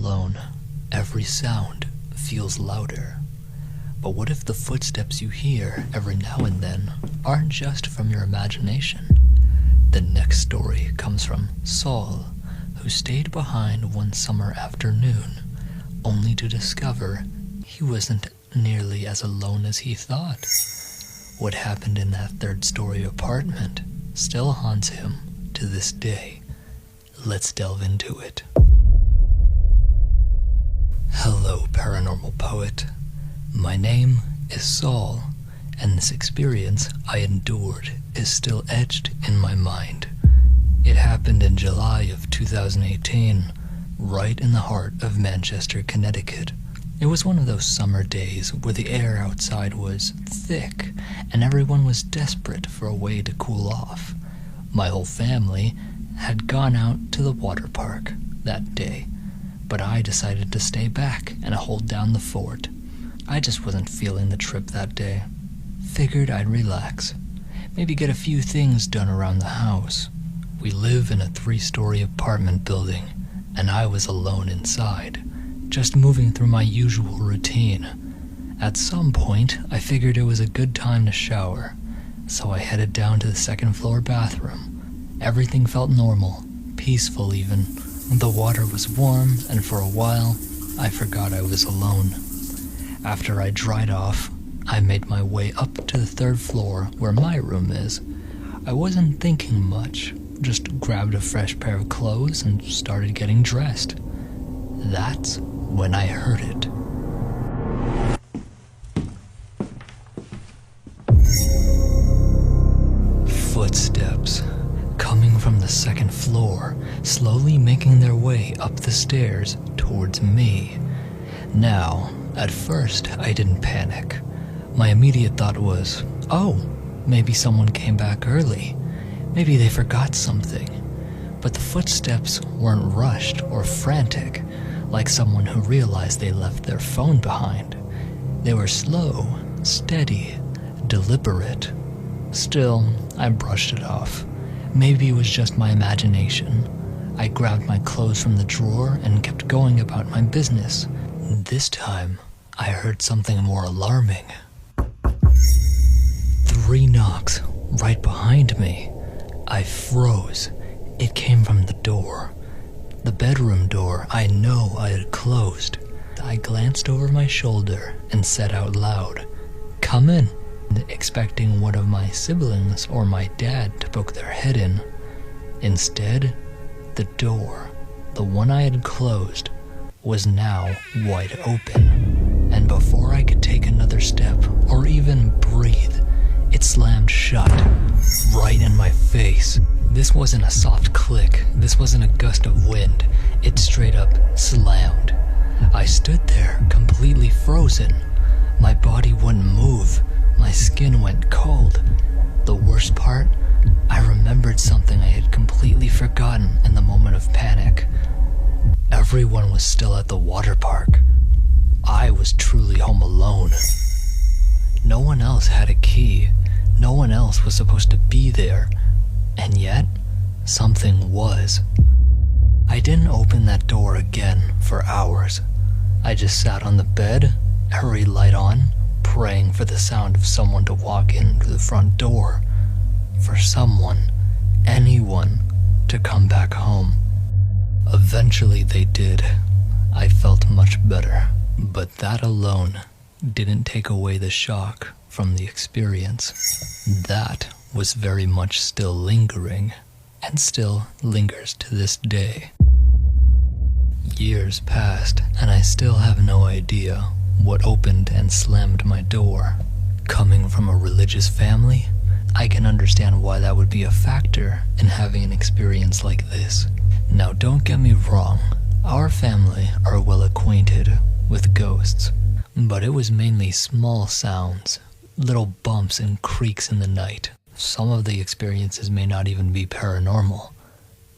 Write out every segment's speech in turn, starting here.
alone, every sound feels louder. But what if the footsteps you hear every now and then aren't just from your imagination? The next story comes from Saul, who stayed behind one summer afternoon, only to discover he wasn't nearly as alone as he thought. What happened in that third-story apartment still haunts him to this day. Let's delve into it. Hello, Paranormal Poet. My name is Saul, and this experience I endured is still etched in my mind. It happened in July of 2018, right in the heart of Manchester, Connecticut. It was one of those summer days where the air outside was thick, and everyone was desperate for a way to cool off. My whole family had gone out to the water park that day, but I decided to stay back and hold down the fort. I just wasn't feeling the trip that day. Figured I'd relax, maybe get a few things done around the house. We live in a 3-story apartment building, and I was alone inside, just moving through my usual routine. At some point, I figured it was a good time to shower, so I headed down to the second-floor bathroom. Everything felt normal, peaceful even. The water was warm, and for a while, I forgot I was alone. After I dried off, I made my way up to the 3rd floor where my room is. I wasn't thinking much, just grabbed a fresh pair of clothes and started getting dressed. That's when I heard it. Footsteps coming from the 2nd floor, slowly making their way up the stairs towards me. Now, at first, I didn't panic. My immediate thought was, oh, maybe someone came back early. Maybe they forgot something. But the footsteps weren't rushed or frantic, like someone who realized they left their phone behind. They were slow, steady, deliberate. Still, I brushed it off. Maybe it was just my imagination. I grabbed my clothes from the drawer and kept going about my business. This time, I heard something more alarming. 3 knocks right behind me. I froze. It came from the door. The bedroom door I know I had closed. I glanced over my shoulder and said out loud, "Come in," expecting one of my siblings or my dad to poke their head in. Instead, the door, the one I had closed, was now wide open, and before I could take another step or even breathe, it slammed shut, right in my face. This wasn't a soft click, this wasn't a gust of wind, it straight up slammed. I stood there, completely frozen. My body wouldn't move, my skin went cold. The worst part, I remembered something I had completely forgotten in the moment of panic. Everyone was still at the water park. I was truly home alone. No one else had a key. No one else was supposed to be there. And yet, something was. I didn't open that door again for hours. I just sat on the bed, every light on, praying for the sound of someone to walk in through the front door. For someone, anyone, to come back home. Eventually they did. I felt much better, but that alone didn't take away the shock from the experience. That was very much still lingering, and still lingers to this day. Years passed, and I still have no idea what opened and slammed my door. Coming from a religious family, I can understand why that would be a factor in having an experience like this. Now, don't get me wrong, our family are well acquainted with ghosts, but it was mainly small sounds, little bumps and creaks in the night. Some of the experiences may not even be paranormal,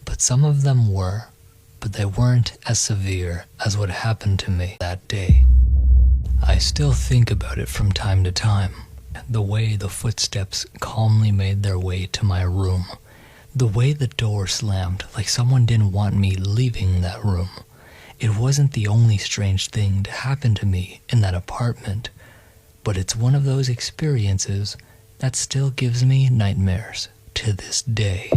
but some of them were, but they weren't as severe as what happened to me that day. I still think about it from time to time, the way the footsteps calmly made their way to my room. The way the door slammed like someone didn't want me leaving that room. It wasn't the only strange thing to happen to me in that apartment, but it's one of those experiences that still gives me nightmares to this day.